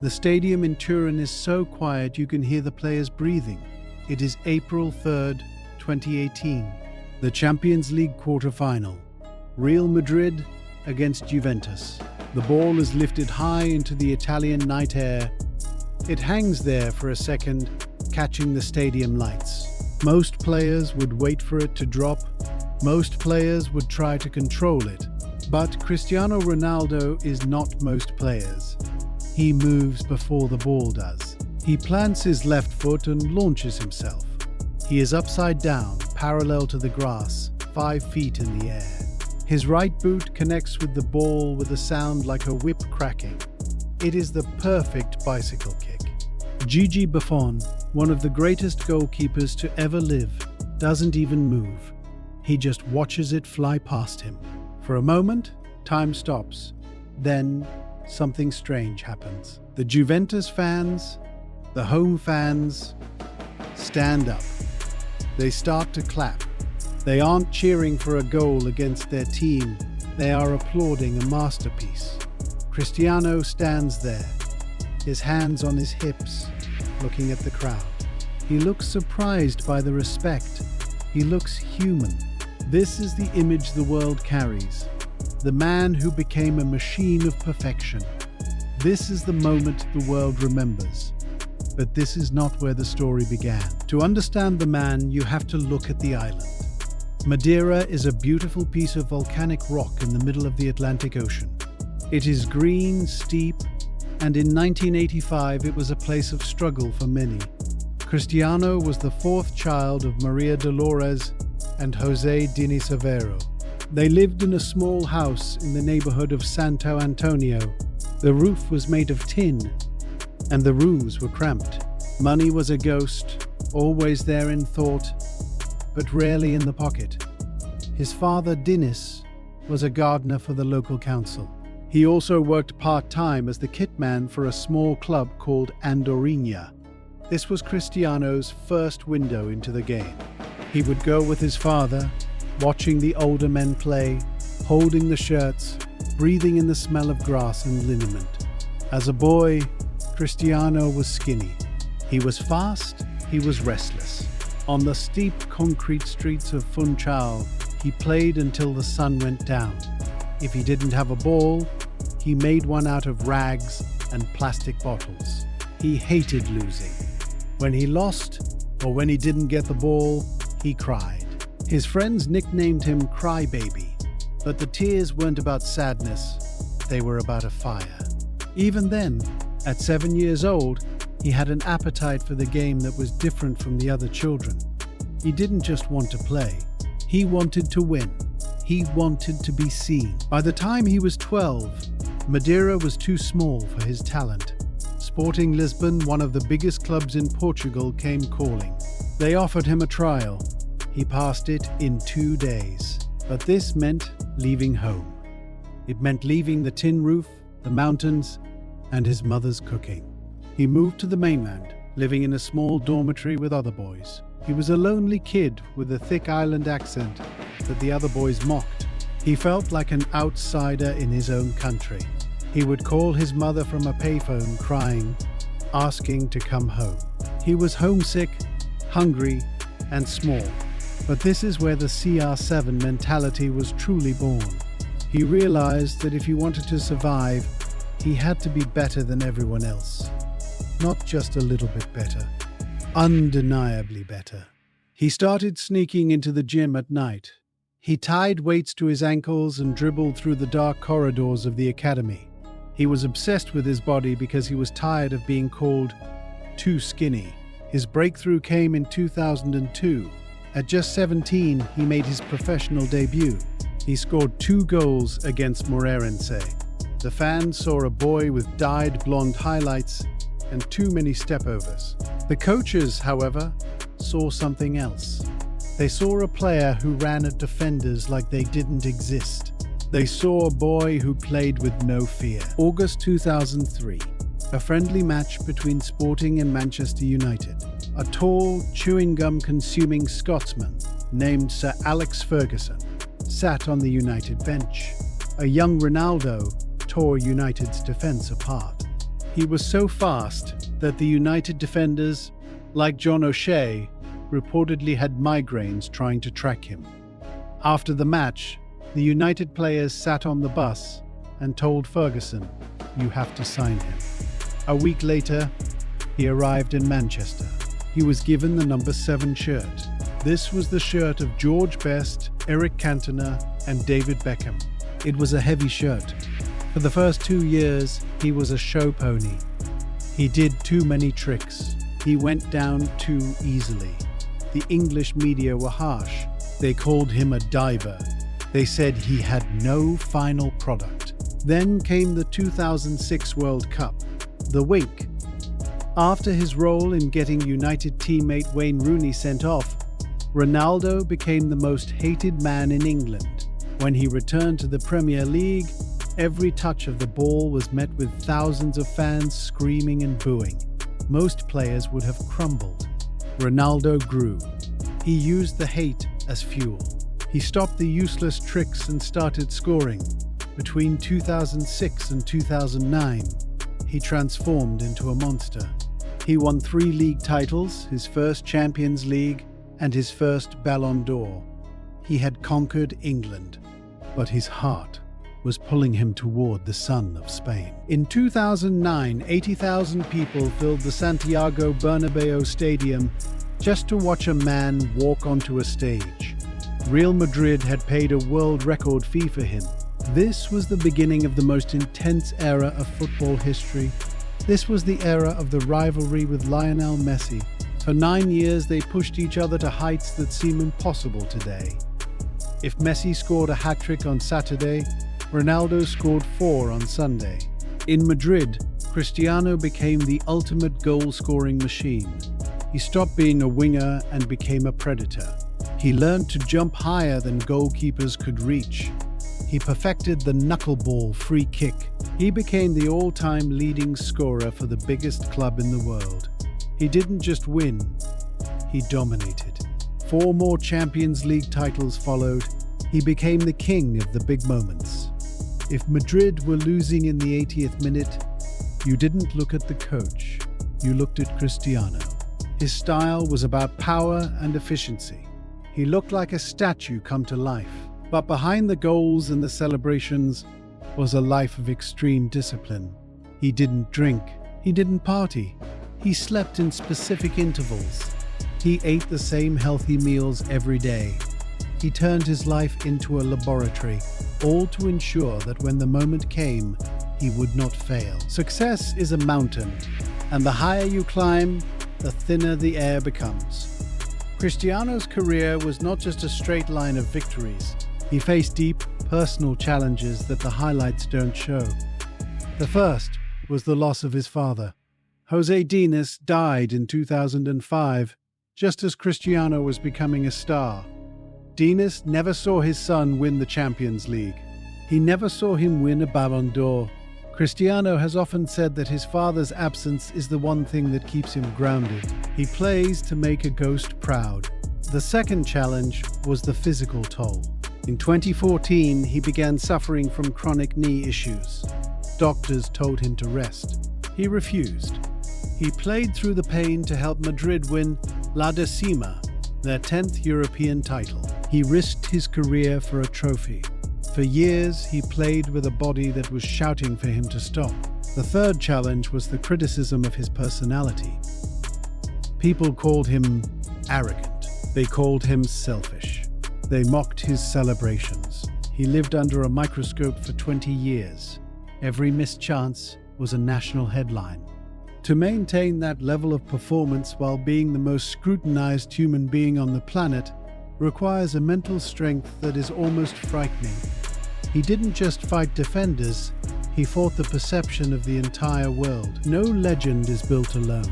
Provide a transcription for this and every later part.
The stadium in Turin is so quiet you can hear the players breathing. It is April 3rd, 2018. The Champions League quarter-final. Real Madrid against Juventus. The ball is lifted high into the Italian night air. It hangs there for a second, catching the stadium lights. Most players would wait for it to drop. Most players would try to control it. But Cristiano Ronaldo is not most players. He moves before the ball does. He plants his left foot and launches himself. He is upside down, parallel to the grass, 5 feet in the air. His right boot connects with the ball with a sound like a whip cracking. It is the perfect bicycle kick. Gigi Buffon, one of the greatest goalkeepers to ever live, doesn't even move. He just watches it fly past him. For a moment, time stops. Then, something strange happens. The Juventus fans, the home fans, stand up. They start to clap. They aren't cheering for a goal against their team. They are applauding a masterpiece. Cristiano stands there, his hands on his hips, looking at the crowd. He looks surprised by the respect. He looks human. This is the image the world carries. The man who became a machine of perfection. This is the moment the world remembers. But this is not where the story began. To understand the man, you have to look at the island. Madeira is a beautiful piece of volcanic rock in the middle of the Atlantic Ocean. It is green, steep, and in 1985 it was a place of struggle for many. Cristiano was the 4th child of Maria Dolores and José Dini Severo. They lived in a small house in the neighborhood of Santo Antonio. The roof was made of tin, and the rooms were cramped. Money was a ghost, always there in thought, but rarely in the pocket. His father, Dinis, was a gardener for the local council. He also worked part-time as the kitman for a small club called Andorinha. This was Cristiano's first window into the game. He would go with his father, watching the older men play, holding the shirts, breathing in the smell of grass and liniment. As a boy, Cristiano was skinny. He was fast, he was restless. On the steep concrete streets of Funchal, he played until the sun went down. If he didn't have a ball, he made one out of rags and plastic bottles. He hated losing. When he lost, or when he didn't get the ball, he cried. His friends nicknamed him Crybaby, but the tears weren't about sadness, they were about a fire. Even then, at 7 years old, he had an appetite for the game that was different from the other children. He didn't just want to play, he wanted to win. He wanted to be seen. By the time he was 12, Madeira was too small for his talent. Sporting Lisbon, one of the biggest clubs in Portugal, came calling. They offered him a trial. He passed it in 2 days. But this meant leaving home. It meant leaving the tin roof, the mountains, and his mother's cooking. He moved to the mainland, living in a small dormitory with other boys. He was a lonely kid with a thick island accent that the other boys mocked. He felt like an outsider in his own country. He would call his mother from a payphone crying, asking to come home. He was homesick, hungry, and small. But this is where the CR7 mentality was truly born. He realized that if he wanted to survive, he had to be better than everyone else. Not just a little bit better, undeniably better. He started sneaking into the gym at night. He tied weights to his ankles and dribbled through the dark corridors of the academy. He was obsessed with his body because he was tired of being called too skinny. His breakthrough came in 2002. At just 17, he made his professional debut. He scored 2 goals against Moreirense. The fans saw a boy with dyed blonde highlights and too many stepovers. The coaches, however, saw something else. They saw a player who ran at defenders like they didn't exist. They saw a boy who played with no fear. August 2003, a friendly match between Sporting and Manchester United. A tall, chewing gum-consuming Scotsman named Sir Alex Ferguson sat on the United bench. A young Ronaldo tore United's defence apart. He was so fast that the United defenders, like John O'Shea, reportedly had migraines trying to track him. After the match, the United players sat on the bus and told Ferguson, "You have to sign him." A week later, he arrived in Manchester. He was given the number 7 shirt. This was the shirt of George Best, Eric Cantona, and David Beckham. It was a heavy shirt. For the first 2 years, he was a show pony. He did too many tricks. He went down too easily. The English media were harsh. They called him a diver. They said he had no final product. Then came the 2006 World Cup, the wink. After his role in getting United teammate Wayne Rooney sent off, Ronaldo became the most hated man in England. When he returned to the Premier League, every touch of the ball was met with thousands of fans screaming and booing. Most players would have crumbled. Ronaldo grew. He used the hate as fuel. He stopped the useless tricks and started scoring. Between 2006 and 2009, he transformed into a monster. He won 3 league titles, his first Champions League, and his first Ballon d'Or. He had conquered England, but his heart was pulling him toward the sun of Spain. In 2009, 80,000 people filled the Santiago Bernabeu Stadium just to watch a man walk onto a stage. Real Madrid had paid a world record fee for him. This was the beginning of the most intense era of football history. This was the era of the rivalry with Lionel Messi. For 9 years, they pushed each other to heights that seem impossible today. If Messi scored a hat-trick on Saturday, Ronaldo scored 4 on Sunday. In Madrid, Cristiano became the ultimate goal-scoring machine. He stopped being a winger and became a predator. He learned to jump higher than goalkeepers could reach. He perfected the knuckleball free kick. He became the all-time leading scorer for the biggest club in the world. He didn't just win, he dominated. 4 more Champions League titles followed. He became the king of the big moments. If Madrid were losing in the 80th minute, you didn't look at the coach, you looked at Cristiano. His style was about power and efficiency. He looked like a statue come to life. But behind the goals and the celebrations was a life of extreme discipline. He didn't drink, he didn't party, he slept in specific intervals. He ate the same healthy meals every day. He turned his life into a laboratory, all to ensure that when the moment came, he would not fail. Success is a mountain, and the higher you climb, the thinner the air becomes. Cristiano's career was not just a straight line of victories. He faced deep, personal challenges that the highlights don't show. The first was the loss of his father. José Dinas died in 2005, just as Cristiano was becoming a star. Dinas never saw his son win the Champions League. He never saw him win a Ballon d'Or. Cristiano has often said that his father's absence is the one thing that keeps him grounded. He plays to make a ghost proud. The second challenge was the physical toll. In 2014, he began suffering from chronic knee issues. Doctors told him to rest. He refused. He played through the pain to help Madrid win La Decima, their 10th European title. He risked his career for a trophy. For years, he played with a body that was shouting for him to stop. The third challenge was the criticism of his personality. People called him arrogant. They called him selfish. They mocked his celebrations. He lived under a microscope for 20 years. Every missed chance was a national headline. To maintain that level of performance while being the most scrutinized human being on the planet requires a mental strength that is almost frightening. He didn't just fight defenders, he fought the perception of the entire world. No legend is built alone.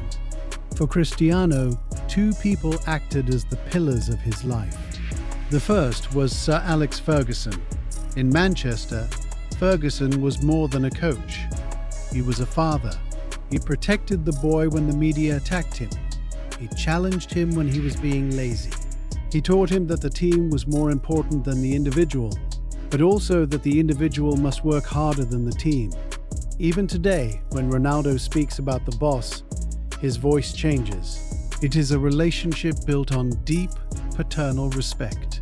For Cristiano, 2 people acted as the pillars of his life. The first was Sir Alex Ferguson. In Manchester, Ferguson was more than a coach. He was a father. He protected the boy when the media attacked him. He challenged him when he was being lazy. He taught him that the team was more important than the individual, but also that the individual must work harder than the team. Even today, when Ronaldo speaks about the boss, his voice changes. It is a relationship built on deep, paternal respect.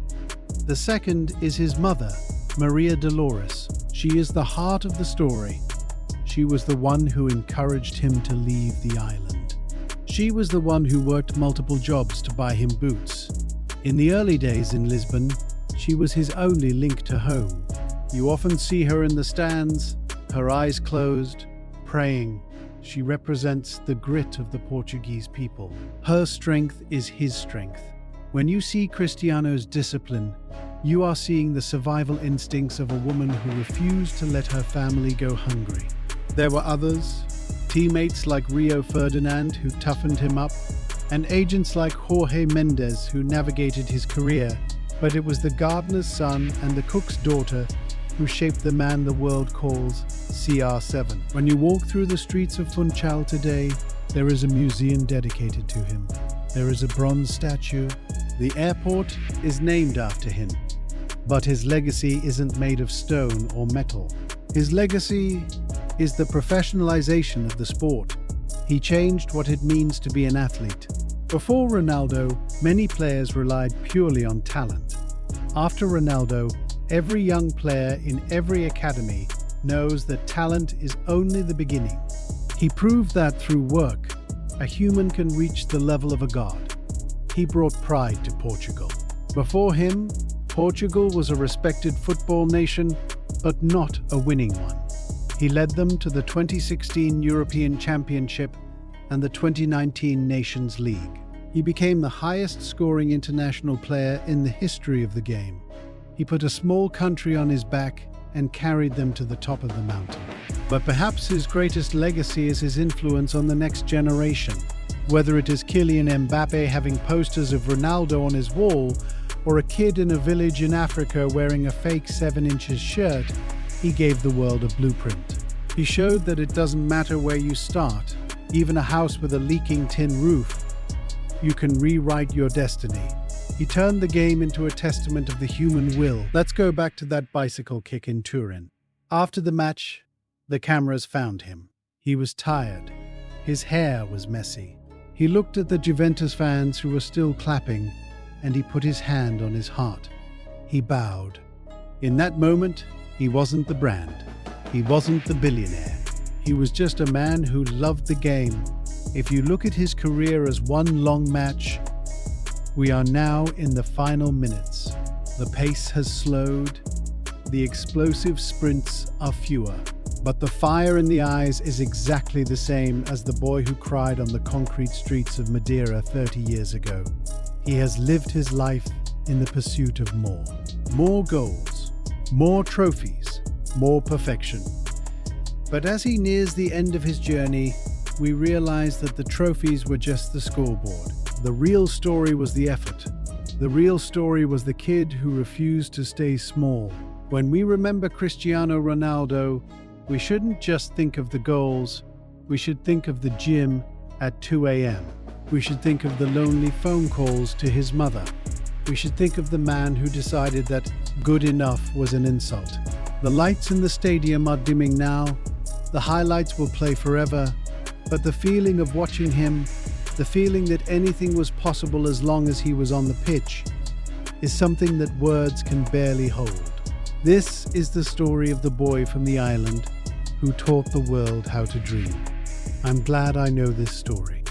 The second is his mother, Maria Dolores. She is the heart of the story. She was the one who encouraged him to leave the island. She was the one who worked multiple jobs to buy him boots. In the early days in Lisbon, she was his only link to home. You often see her in the stands, her eyes closed, praying. She represents the grit of the Portuguese people. Her strength is his strength. When you see Cristiano's discipline, you are seeing the survival instincts of a woman who refused to let her family go hungry. There were others, teammates like Rio Ferdinand who toughened him up, and agents like Jorge Mendes who navigated his career, but it was the gardener's son and the cook's daughter who shaped the man the world calls CR7. When you walk through the streets of Funchal today, there is a museum dedicated to him. There is a bronze statue. The airport is named after him. But his legacy isn't made of stone or metal. His legacy is the professionalization of the sport. He changed what it means to be an athlete. Before Ronaldo, many players relied purely on talent. After Ronaldo, every young player in every academy knows that talent is only the beginning. He proved that through work, a human can reach the level of a god. He brought pride to Portugal. Before him, Portugal was a respected football nation, but not a winning one. He led them to the 2016 European Championship and the 2019 Nations League. He became the highest-scoring international player in the history of the game. He put a small country on his back and carried them to the top of the mountain. But perhaps his greatest legacy is his influence on the next generation. Whether it is Kylian Mbappe having posters of Ronaldo on his wall, or a kid in a village in Africa wearing a fake 7-inch shirt, he gave the world a blueprint. He showed that it doesn't matter where you start, even a house with a leaking tin roof, you can rewrite your destiny. He turned the game into a testament of the human will. Let's go back to that bicycle kick in Turin. After the match, the cameras found him. He was tired. His hair was messy. He looked at the Juventus fans who were still clapping, and he put his hand on his heart. He bowed. In that moment, he wasn't the brand. He wasn't the billionaire. He was just a man who loved the game. If you look at his career as one long match, we are now in the final minutes. The pace has slowed. The explosive sprints are fewer. But the fire in the eyes is exactly the same as the boy who cried on the concrete streets of Madeira 30 years ago. He has lived his life in the pursuit of more. More goals, more trophies, more perfection. But as he nears the end of his journey, we realize that the trophies were just the scoreboard. The real story was the effort. The real story was the kid who refused to stay small. When we remember Cristiano Ronaldo, we shouldn't just think of the goals. We should think of the gym at 2 a.m. We should think of the lonely phone calls to his mother. We should think of the man who decided that good enough was an insult. The lights in the stadium are dimming now. The highlights will play forever. But the feeling of watching him, the feeling that anything was possible as long as he was on the pitch, is something that words can barely hold. This is the story of the boy from the island who taught the world how to dream. I'm glad I know this story.